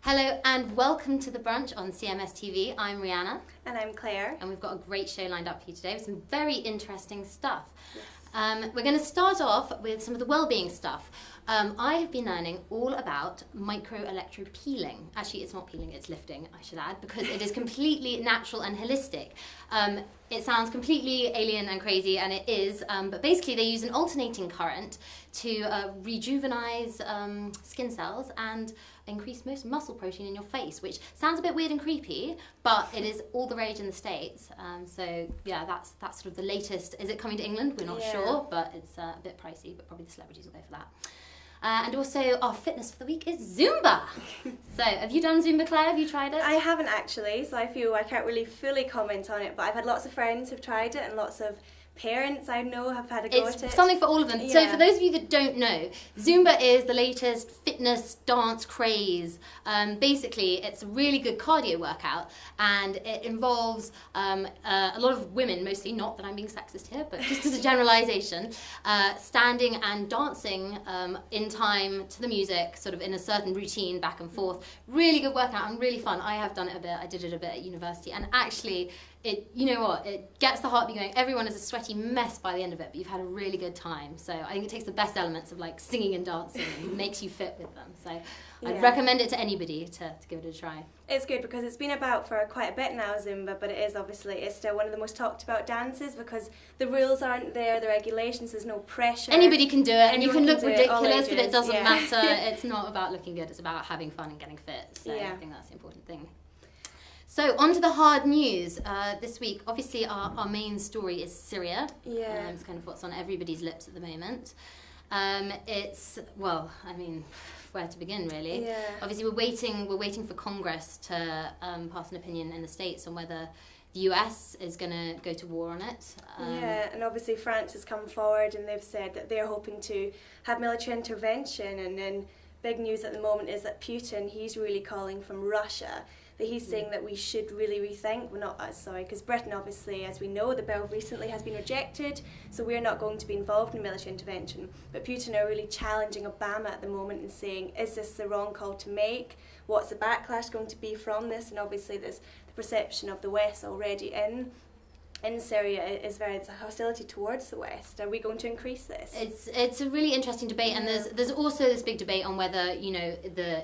Hello and welcome to the Brunch on CMS TV. I'm Rihanna. And I'm Claire. And we've got a great show lined up for you today with some very interesting stuff. Yes. We're going to start off with some of the well-being stuff. I have been learning all about microelectropeeling. Actually, it's not peeling, it's lifting, I should add, because it is completely natural and holistic. It sounds completely alien and crazy, and it is, but basically they use an alternating current to rejuvenize skin cells and increase most muscle protein in your face, which sounds a bit weird and creepy, but it is all the rage in the States. So yeah, that's sort of the latest. Is it coming to England? We're not sure, but it's a bit pricey, but probably the celebrities will go for that. And also our fitness for the week is Zumba. So have you done Zumba, Claire? Have you tried it? I haven't actually, so I feel I can't really fully comment on it, but I've had lots of friends who've tried it and lots of parents I know have had a go at it. It's something for all of them. Yeah. So for those of you that don't know, Zumba is the latest fitness dance craze. Basically, it's a really good cardio workout, and it involves a lot of women, mostly, not that I'm being sexist here, but just as a generalization, standing and dancing in time to the music, sort of in a certain routine, back and forth. Really good workout and really fun. I have done it a bit. I did it a bit at university, and actually, you know what, it gets the heartbeat going. Everyone is a sweaty mess by the end of it, but you've had a really good time. So I think it takes the best elements of like singing and dancing and makes you fit with them. So I'd recommend it to anybody to give it a try. It's good because it's been about for quite a bit now, Zumba, but it's still one of the most talked about dances because the rules aren't there, the regulations, there's no pressure. Anybody can do it, and you can look ridiculous, but it doesn't yeah. matter. It's not about looking good, it's about having fun and getting fit. So yeah. I think that's the important thing. So on to the hard news. This week, obviously our main story is Syria. Yeah. It's kind of what's on everybody's lips at the moment. Well, I mean, where to begin really? Yeah. Obviously we're waiting for Congress to pass an opinion in the States on whether the US is going to go to war on it. Yeah, and obviously France has come forward and they've said that they're hoping to have military intervention, and then big news at the moment is that Putin, he's really calling from Russia. That he's saying that we should really rethink, well not us, sorry, because Britain obviously, as we know, the bill recently has been rejected, so we're not going to be involved in military intervention. But Putin are really challenging Obama at the moment and saying, is this the wrong call to make? What's the backlash going to be from this? And obviously there's the perception of the West already in Syria is there's a hostility towards the West. Are we going to increase this? It's a really interesting debate, and there's also this big debate on whether the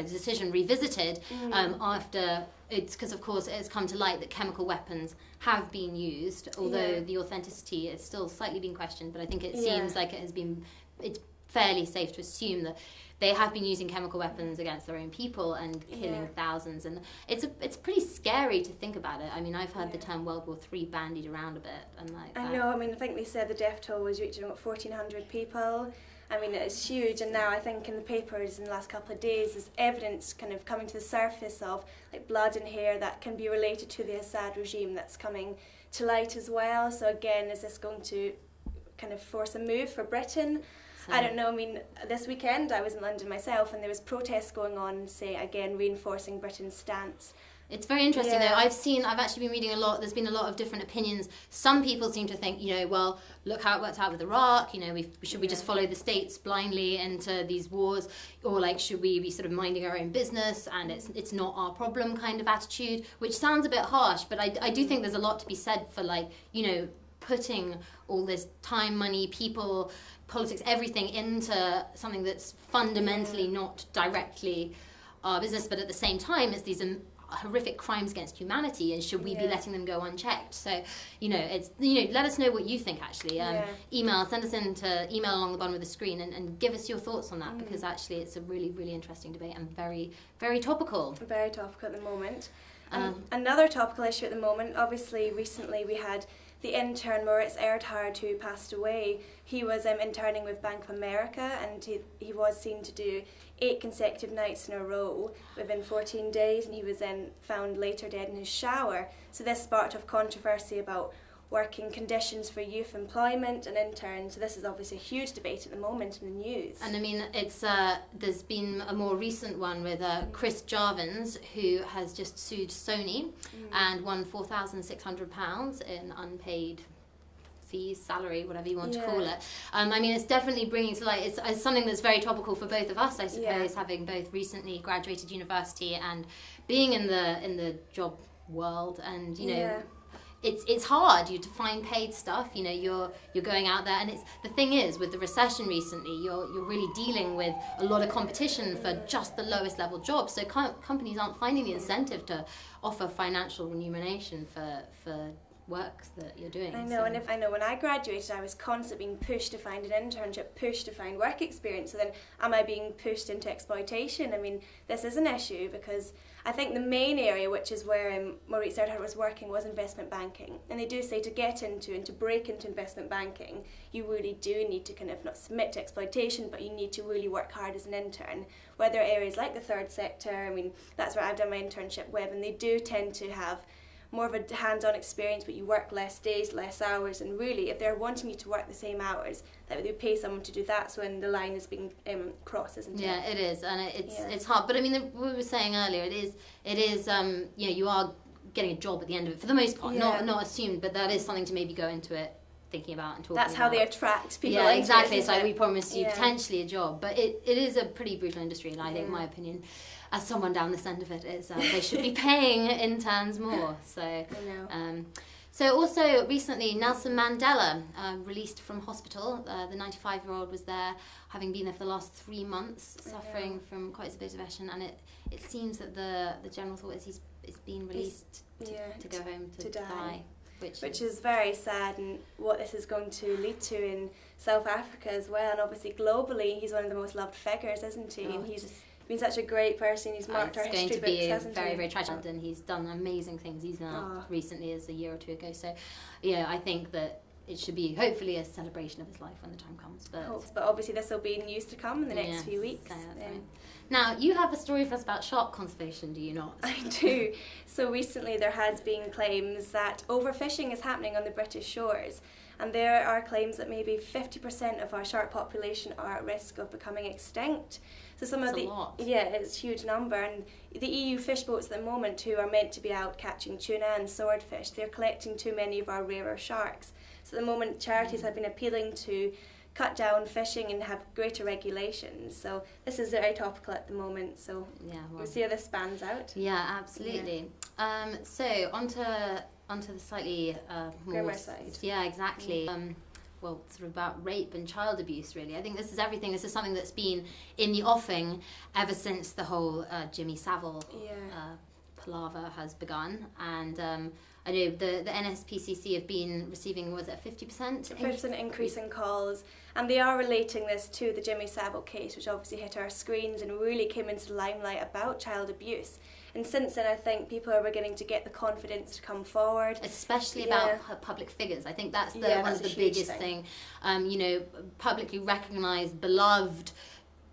decision revisited after it's, because of course it's come to light that chemical weapons have been used, although the authenticity is still slightly being questioned. But I think it seems like it's fairly safe to assume that they have been using chemical weapons against their own people and killing thousands, and it's pretty scary to think about it. I mean, I've heard the term World War III bandied around a bit, and I know. I mean, I think they said the death toll was reaching about 1,400 people. I mean, it's huge, and now I think in the papers in the last couple of days there's evidence kind of coming to the surface of like blood and hair that can be related to the Assad regime that's coming to light as well. So again, is this going to kind of force a move for Britain? I don't know. I mean, this weekend I was in London myself, and there was protests going on, say again, reinforcing Britain's stance. It's very interesting though. I've actually been reading a lot. There's been a lot of different opinions. Some people seem to think, well, look how it worked out with Iraq. Should we just follow the States blindly into these wars, or like should we be sort of minding our own business and it's not our problem kind of attitude, which sounds a bit harsh, but I do think there's a lot to be said for putting all this time, money, people, politics, everything into something that's fundamentally not directly our business, but at the same time it's these horrific crimes against humanity, and should we be letting them go unchecked? So let us know what you think actually. Send us in to email along the bottom of the screen and give us your thoughts on that, because actually it's a really, really interesting debate and very, very topical. Very topical at the moment. Another topical issue at the moment, obviously recently we had the intern Moritz Erdhard, who passed away. He was interning with Bank of America, and he was seen to do 8 consecutive nights in a row within 14 days, and he was then found later dead in his shower. So this sparked off controversy about working conditions for youth employment and interns. So this is obviously a huge debate at the moment in the news. And I mean, there's been a more recent one with Chris Jarvins, who has just sued Sony and won £4,600 in unpaid fees, salary, whatever you want to call it. I mean, it's definitely bringing to light, it's something that's very topical for both of us, I suppose, having both recently graduated university and being in the job world, and you know, it's hard to find paid stuff. You know, you're going out there, and it's the thing is with the recession recently, you're really dealing with a lot of competition for just the lowest level jobs. So companies aren't finding the incentive to offer financial remuneration for work that you're doing. I know, and I know when I graduated, I was constantly being pushed to find an internship, pushed to find work experience. So then, am I being pushed into exploitation? I mean, this is an issue because I think the main area, which is where Maurice Earhart was working, was investment banking. And they do say to get into and to break into investment banking, you really do need to kind of not submit to exploitation, but you need to really work hard as an intern. Where there are areas like the third sector, I mean, that's where I've done my internship with, and they do tend to have more of a hands-on experience, but you work less days, less hours, and really, if they're wanting you to work the same hours, that they pay someone to do that's when the line is being crossed, isn't it? Yeah, it is, and it's hard. But I mean, we were saying earlier, it is you know, you are getting a job at the end of it for the most part, not assumed, but that is something to maybe go into it thinking about and talking about. That's how they attract people. Yeah, exactly. It's like we promise you potentially a job, but it is a pretty brutal industry, and I think my opinion, as someone down this end of it, is they should be paying interns more. So, so also recently, Nelson Mandela released from hospital. The 95-year-old was there, having been there for the last 3 months, suffering from quite severe depression, and it seems that the general thought is he's been released to go home to die. Which is very sad, and what this is going to lead to in South Africa as well, and obviously globally, he's one of the most loved figures, isn't he? And he's been such a great person. He's marked our history books, hasn't he? It's going to be very, very tragic, and he's done amazing things. He's now recently, as a year or two ago. So, yeah, I think that it should be hopefully a celebration of his life when the time comes. But obviously, this will be news to come in the next few weeks. Right. Now, you have a story for us about shark conservation, do you not? I do. So recently there has been claims that overfishing is happening on the British shores, and there are claims that maybe 50% of our shark population are at risk of becoming extinct. So That's a lot. It's a huge number, and the EU fish boats at the moment who are meant to be out catching tuna and swordfish, they're collecting too many of our rarer sharks. So at the moment charities have been appealing to cut down fishing and have greater regulations. So this is very topical at the moment. So we'll see how this spans out. Yeah, absolutely. So onto the slightly grimmer side. Yeah, exactly. Well, sort of about rape and child abuse, really. I think this is everything. This is something that's been in the offing ever since the whole Jimmy Savile palaver has begun, and I know the NSPCC have been receiving, was it a 50%? 50% increase in calls, and they are relating this to the Jimmy Savile case, which obviously hit our screens and really came into the limelight about child abuse. And since then, I think people are beginning to get the confidence to come forward. Especially about public figures. I think that's one of the biggest thing. You know, publicly recognised, beloved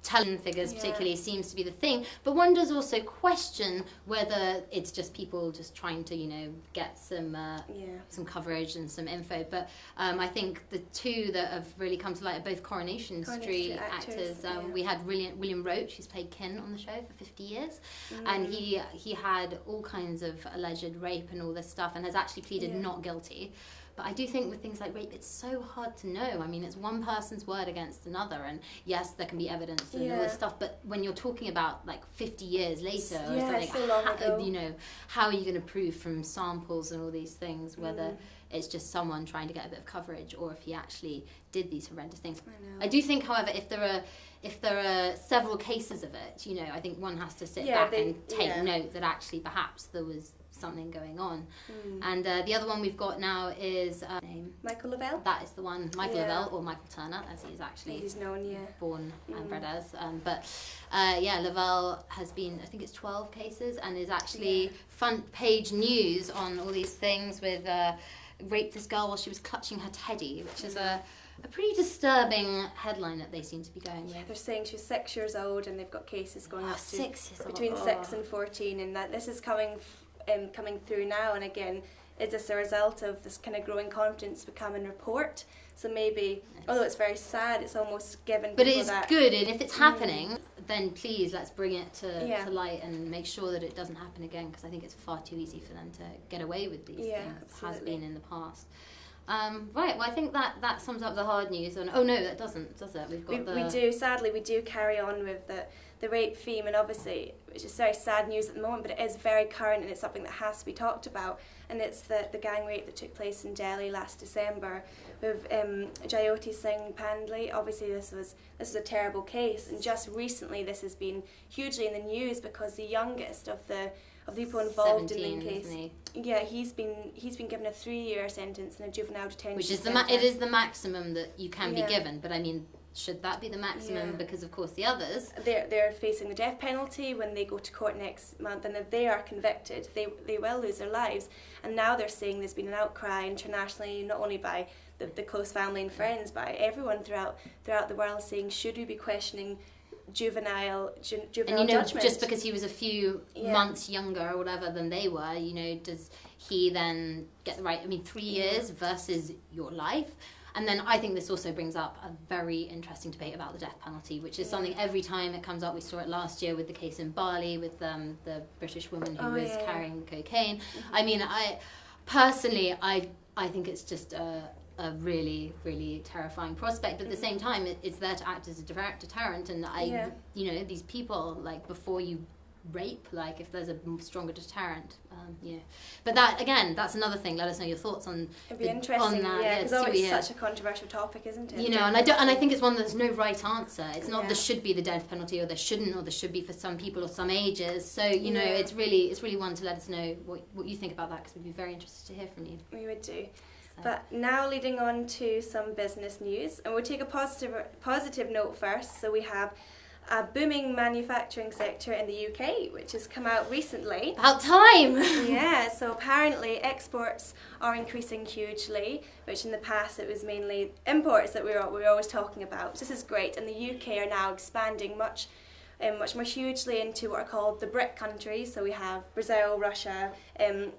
television figures particularly seems to be the thing, but one does also question whether it's just people just trying to, you know, get some coverage and some info. But I think the two that have really come to light are both Coronation Street actors. We had William Roach, who's played Kin on the show for 50 years, and he had all kinds of alleged rape and all this stuff, and has actually pleaded not guilty. But I do think with things like rape, it's so hard to know. I mean, it's one person's word against another, and yes, there can be evidence and all this stuff, but when you're talking about like 50 years later, or something, so long ago. You know, how are you going to prove from samples and all these things whether it's just someone trying to get a bit of coverage, or if he actually did these horrendous things? I do think, however, if there are several cases of it, you know, I think one has to sit back and take note that actually perhaps there was something going on. And the other one we've got now is Michael Lavelle. That is the one, Michael Lavelle, or Michael Turner, as he's actually known, born and bred as. But Lavelle has been, I think it's 12 cases, and is actually front page news on all these things with raped this girl while she was clutching her teddy, which is a pretty disturbing headline that they seem to be going with. They're saying she was 6 years old, and they've got cases going up to 6 years old. Between 6 and 14, and that this is coming through now. And again, is this a result of this kind of growing confidence becoming report? So maybe, although it's very sad, it's almost given. But it's good, and if it's happening, then please let's bring it to light and make sure that it doesn't happen again, because I think it's far too easy for them to get away with these things. It has been in the past. Right, well I think that sums up the hard news. And oh no, that doesn't, does it? We've got we do, sadly, we do carry on with the rape theme, and obviously, which is very sad news at the moment, but it is very current and it's something that has to be talked about. And it's the gang rape that took place in Delhi last December with Jyoti Singh Pandley. Obviously, this was a terrible case, and just recently this has been hugely in the news because the youngest of the people involved in the case, yeah, he's been given a 3-year sentence in a juvenile detention. Which is it is the maximum that you can be given, but I mean, should that be the maximum? Because of course the others, they're facing the death penalty when they go to court next month, and if they are convicted, they will lose their lives. And now they're saying there's been an outcry internationally, not only by the close family and friends, but everyone throughout the world, saying, should we be questioning juvenile and judgment? Just because he was a few months younger or whatever than they were, does he then get the right? I mean, 3 years versus your life. And then I think this also brings up a very interesting debate about the death penalty, which is something every time it comes up. We saw it last year with the case in Bali with the British woman who was carrying cocaine. I mean, I personally think it's just a really, really terrifying prospect. But at the same time, it's there to act as a deterrent. And these people, like, before you rape, like, if there's a stronger deterrent, But that's another thing. Let us know your thoughts on. It'd be interesting, because it's such a controversial topic, isn't it? And I think it's one there's no right answer. It's not there should be the death penalty, or there shouldn't, or there should be for some people or some ages. So it's really one to let us know what you think about that, because we'd be very interested to hear from you. We would do. But now leading on to some business news, and we'll take a positive note first. So we have a booming manufacturing sector in the UK, which has come out recently. About time! Yeah, so apparently exports are increasing hugely, which in the past it was mainly imports that we were always talking about. So this is great, and the UK are now expanding much more hugely into what are called the BRIC countries. So we have Brazil, Russia,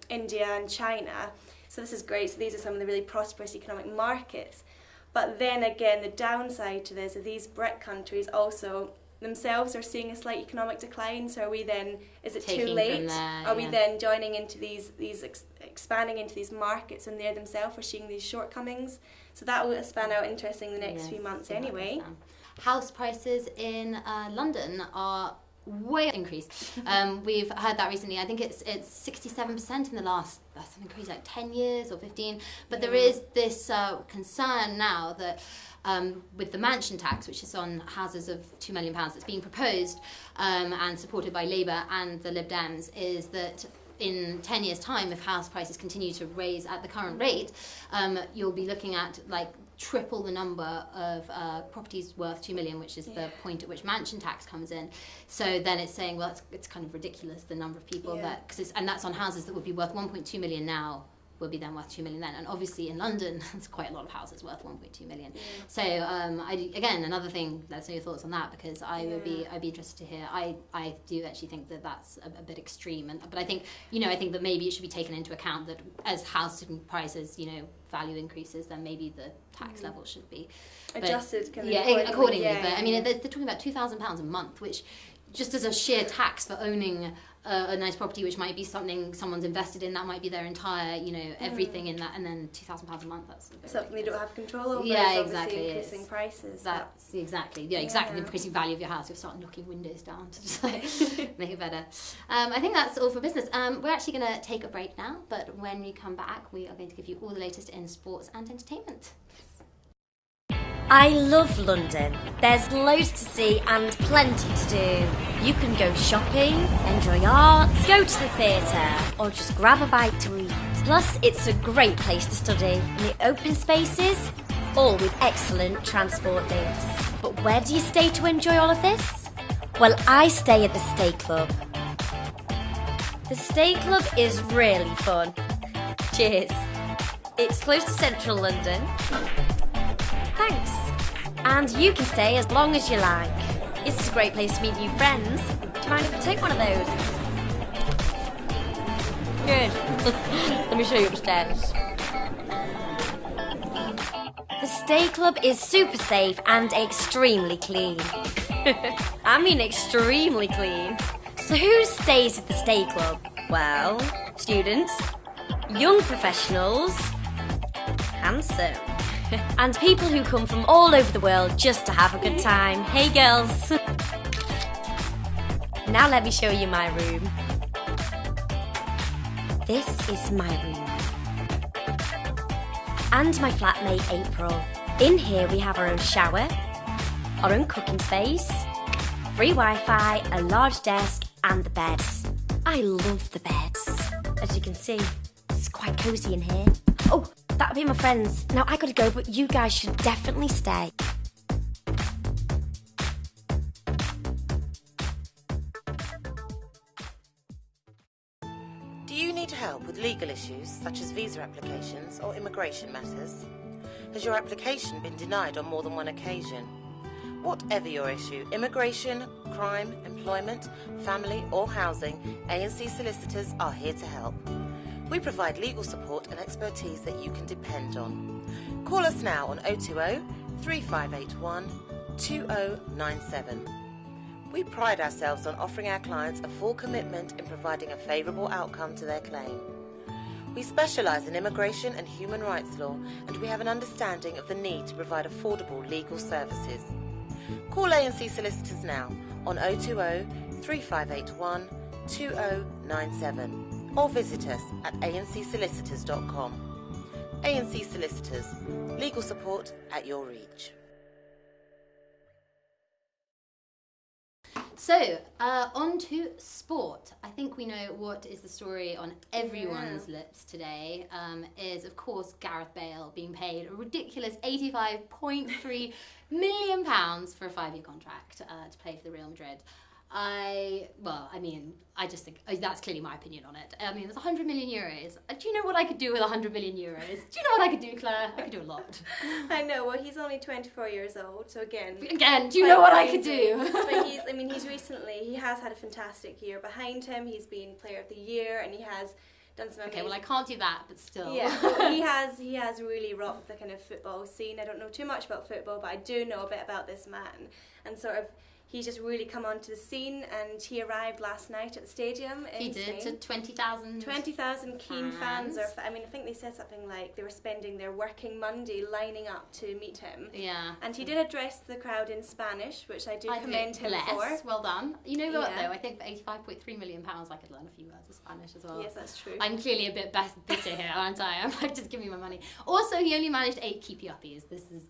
India and China. So this is great. So these are some of the really prosperous economic markets. But then again, the downside to this is these BRIC countries also themselves are seeing a slight economic decline. So are we then, is it too late? Are we then joining into these expanding into these markets, and they themselves are seeing these shortcomings? So that will span out interesting in the next few months anyway. House prices in London are way increased. We've heard that recently. I think it's 67% in the last, that's an increase like 10 years or 15. But there is this concern now that with the mansion tax, which is on houses of £2 million that's being proposed and supported by Labour and the Lib Dems, is that in 10 years' time, if house prices continue to raise at the current rate, you'll be looking at like triple the number of properties worth 2 million, which is the point at which mansion tax comes in. So then it's saying, well, it's kind of ridiculous, the number of people that, and that's on houses that would be worth 1.2 million now, will be then worth 2 million then. And obviously in London, there's quite a lot of houses worth 1.2 million. So again, another thing, let us know your thoughts on that, because I'd be interested to hear. I do actually think that that's a bit extreme, but I think that maybe it should be taken into account that as housing prices, value increases, then maybe the tax level should be adjusted accordingly. But I mean, they're talking about £2,000 a month, which just as a sheer tax for owning a nice property, which might be something someone's invested in, that might be their entire, everything in that, and then £2,000 a month, that's something they don't have control over. Exactly. Increasing prices. That's exactly the increasing value of your house. You'll start knocking windows down to just make it better. I think that's all for business. We're actually going to take a break now, but when we come back, we are going to give you all the latest in sports and entertainment. I love London. There's loads to see and plenty to do. You can go shopping, enjoy art, go to the theatre, or just grab a bite to eat. Plus, it's a great place to study in the open spaces, all with excellent transport links. But where do you stay to enjoy all of this? Well, I stay at the Stay Club. The Stay Club is really fun. Cheers. It's close to central London. Thanks. And you can stay as long as you like. It's a great place to meet new friends. Do you mind if I take one of those? Good. Let me show you upstairs. The Stay Club is super safe and extremely clean. I mean extremely clean. So who stays at the Stay Club? Well, students, young professionals, handsome. And people who come from all over the world just to have a good time. Hey girls! Now let me show you my room. This is my room. And my flatmate April. In here we have our own shower, our own cooking space, free Wi-Fi, a large desk and the beds. I love the beds. As you can see, it's quite cosy in here. Oh, that'll be my friends. Now I gotta go, but you guys should definitely stay. Do you need help with legal issues such as visa applications or immigration matters? Has your application been denied on more than one occasion? Whatever your issue, immigration, crime, employment, family or housing, A&C solicitors are here to help. We provide legal support and expertise that you can depend on. Call us now on 020 3581 2097. We pride ourselves on offering our clients a full commitment in providing a favourable outcome to their claim. We specialise in immigration and human rights law, and we have an understanding of the need to provide affordable legal services. Call A&C Solicitors now on 020 3581 2097 or visit us at ancsolicitors.com. A&C Solicitors, legal support at your reach. So, on to sport. I think we know what is the story on everyone's lips today, is of course Gareth Bale being paid a ridiculous £85.3 million for a 5-year contract to play for the Real Madrid. I just think that's clearly my opinion on it. I mean, it's 100 million euros. Do you know what I could do with 100 million euros? Do you know what I could do, Claire? I could do a lot. I know. Well, he's only 24 years old, so again, do you know what I could do? But he has had a fantastic year behind him. He's been Player of the Year, and he has done some amazing... Okay, well, I can't do that, but still. Yeah, well, he has really rocked the kind of football scene. I don't know too much about football, but I do know a bit about this man, and sort of he's just really come onto the scene, and he arrived last night at the stadium in He did, Spain. to 20,000 keen fans. I think they said something like they were spending their working Monday lining up to meet him. Yeah. And he did address the crowd in Spanish, which I do commend him for. Well done. You know what, though? I think for £85.3 million, I could learn a few words of Spanish as well. Yes, that's true. I'm clearly a bit bitter here, aren't I? I'm like, just give me my money. Also, he only managed 8 keepy-uppies. This is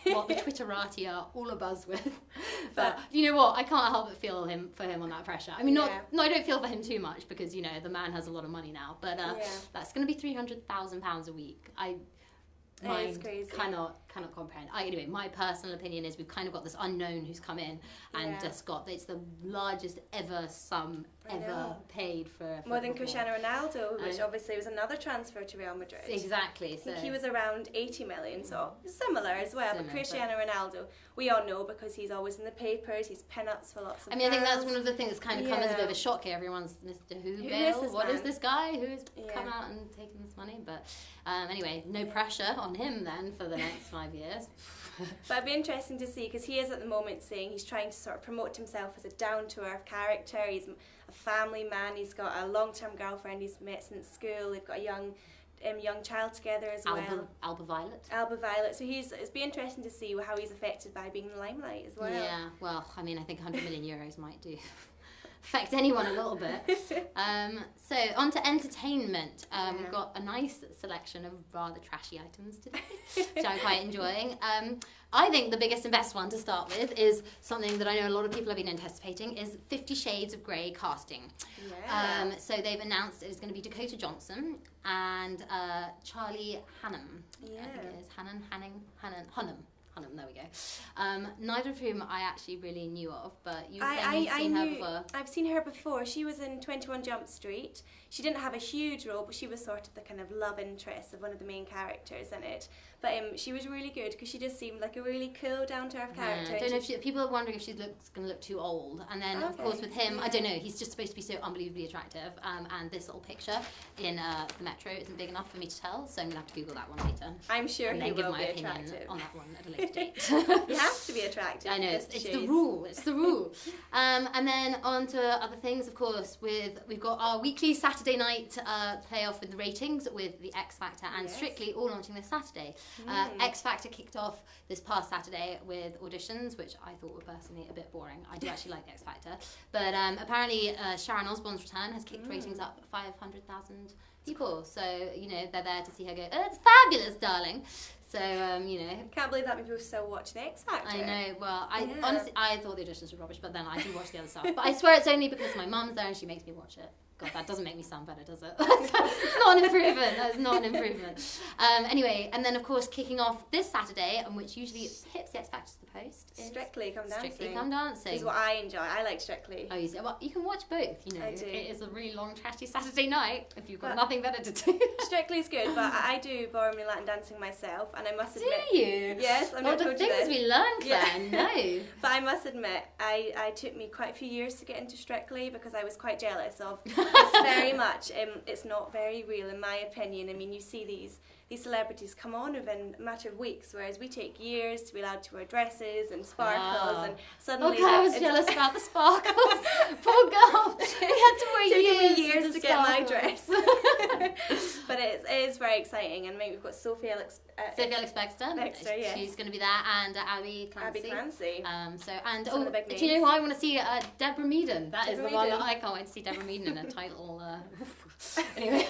what the Twitterati are all abuzz with. But you know what? I can't help but feel for him on that pressure. I mean, I don't feel for him too much because, you know, the man has a lot of money now. But that's going to be £300,000 a week. Mind cannot comprehend. Anyway, my personal opinion is we've kind of got this unknown who's come in and just got, it's the largest ever sum ever paid for more than Cristiano Ronaldo, which obviously was another transfer to Real Madrid. Exactly. I think he was around 80 million, so similar as well. But Cristiano Ronaldo, we all know because he's always in the papers, he's pin-ups for lots of I think that's one of the things that's kind of come as a bit of a shock here. Everyone's Mr. Who Bale? What is this guy who's come out and taken this money? But anyway, no pressure on him then for the next 5 years. But it'd be interesting to see, because he is at the moment saying he's trying to sort of promote himself as a down-to-earth character. He's a family man. He's got a long-term girlfriend he's met since school. They've got a young child together as well. Alba Violet. So it'd be interesting to see how he's affected by being in the limelight as well. Yeah, well, I mean, I think 100 million euros might do affect anyone a little bit. So on to entertainment. We've got a nice selection of rather trashy items today, which I'm quite enjoying. I think the biggest and best one to start with is something that I know a lot of people have been anticipating, is 50 Shades of Grey casting. Yeah. So they've announced it's going to be Dakota Johnson and Charlie Hunnam. Yeah. I think it is. Hunnam, there we go. Neither of whom I actually really knew of, but you've seen her before. I've seen her before. She was in 21 Jump Street. She didn't have a huge role, but she was sort of the kind of love interest of one of the main characters in it. But she was really good because she just seemed like a really cool, down-to-earth character. I don't know if people are wondering if she's going to look too old. And then, of course, with him, I don't know, he's just supposed to be so unbelievably attractive. And this little picture in the metro isn't big enough for me to tell, so I'm going to have to Google that one later. I'm sure he will be and then give my opinion attractive on that one at a later first date. You have to be attractive. I know, it's the rule. It's the rule. And then on to other things, of course. We've got our weekly Saturday night playoff with the ratings with the X Factor and Strictly all launching this Saturday. X Factor kicked off this past Saturday with auditions, which I thought were personally a bit boring. I do actually like X Factor, but apparently Sharon Osbourne's return has kicked ratings up 500,000 people. So they're there to see her go. Oh, it's fabulous, darling. So, Can't believe that many people still watch the X Factor. I know, well, honestly, I thought the auditions were rubbish, but then I do watch the other stuff. But I swear it's only because my mum's there and she makes me watch it. God, that doesn't make me sound better, does it? It's not an improvement. That is not an improvement. Anyway, and then, of course, kicking off this Saturday, and which usually hits the X Factor to the post. Strictly Come Dancing. Strictly Come Dancing. Is what I enjoy. I like Strictly. Oh, you see? Well, you can watch both, I do. It is a really long, trashy Saturday night if you've got nothing better to do. Strictly's good, but I do ballroom and Latin dancing myself, and I must admit... Do you? Yes, I'm not told you this. The things we learned, Claire, no. But I must admit, I took me quite a few years to get into Strictly because I was quite jealous of it's very much, it's not very real in my opinion. I mean, you see these celebrities come on within a matter of weeks, whereas we take years to be allowed to wear dresses and sparkles, and suddenly... Okay, I was jealous about the sparkles. Poor girl. We had to wait years to get my dress. But it is very exciting, and maybe we've got Sophie Alex Baxter, yes. She's going to be there, and Abby Clancy. Do you know who I want to see? Deborah Meaden. That is the one that I can't wait to see Deborah Meaden in a title. Anyway,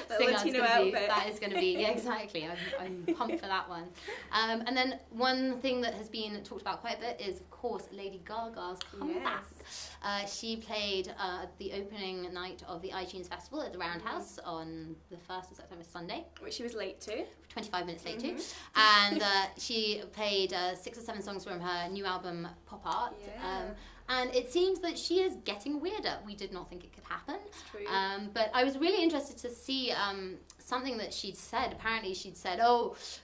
that is going to be exactly. I'm pumped for that one. And then one thing that has been talked about quite a bit is, of course, Lady Gaga's comeback. She played the opening night of the iTunes Festival at the Roundhouse on the 1st of September, Sunday. Which she was late to. 25 minutes late to. And she played 6 or 7 songs from her new album, Pop Art. And it seems that she is getting weirder. We did not think it could happen. It's true. But I was really interested to see something that she'd said. Apparently she'd said,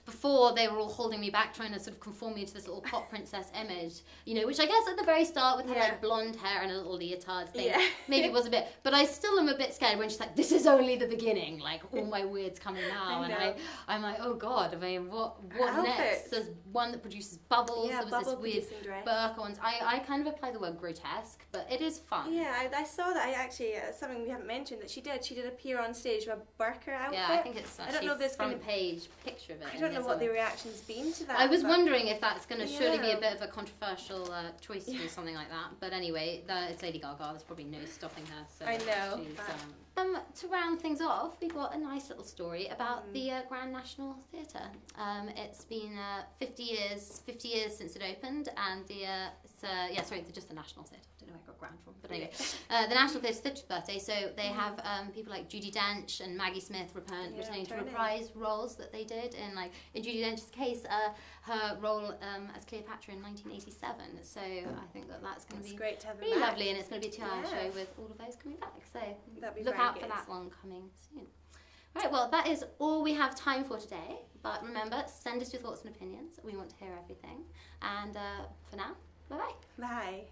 before they were all holding me back, trying to sort of conform me to this little pop princess image, which I guess at the very start with her like blonde hair and a little leotard thing, maybe it was a bit, but I still am a bit scared when she's like, this is only the beginning, like all my weird's coming now. And I'm like, oh God, I mean, what next? There's one that produces bubbles, there was this weird burqa ones. I kind of apply the word grotesque, but it is fun. Yeah, I saw that. I actually, something we haven't mentioned, that she did appear on stage with a burqa outfit. Yeah, I think it's I don't know if there's front page picture of it. I don't know what the reaction's been to that. I was wondering if that's going to surely be a bit of a controversial choice to do something like that. But anyway, it's Lady Gaga. There's probably no stopping her. So I know. To round things off, we've got a nice little story about the Grand National Theatre. It's been 50 years since it opened, and just the National Theatre. I don't know where I got grand from, but anyway, the National Theatre's 50th birthday. So they have people like Judi Dench and Maggie Smith returning to reprise roles that they did in Judi Dench's case, her role as Cleopatra in 1987. So I think that's going to be great to have really lovely, and it's going to be a 2-hour show with all of those coming back. So look out for that one coming soon. Right, well, that is all we have time for today. But remember, send us your thoughts and opinions. We want to hear everything. And for now, bye-bye. Bye.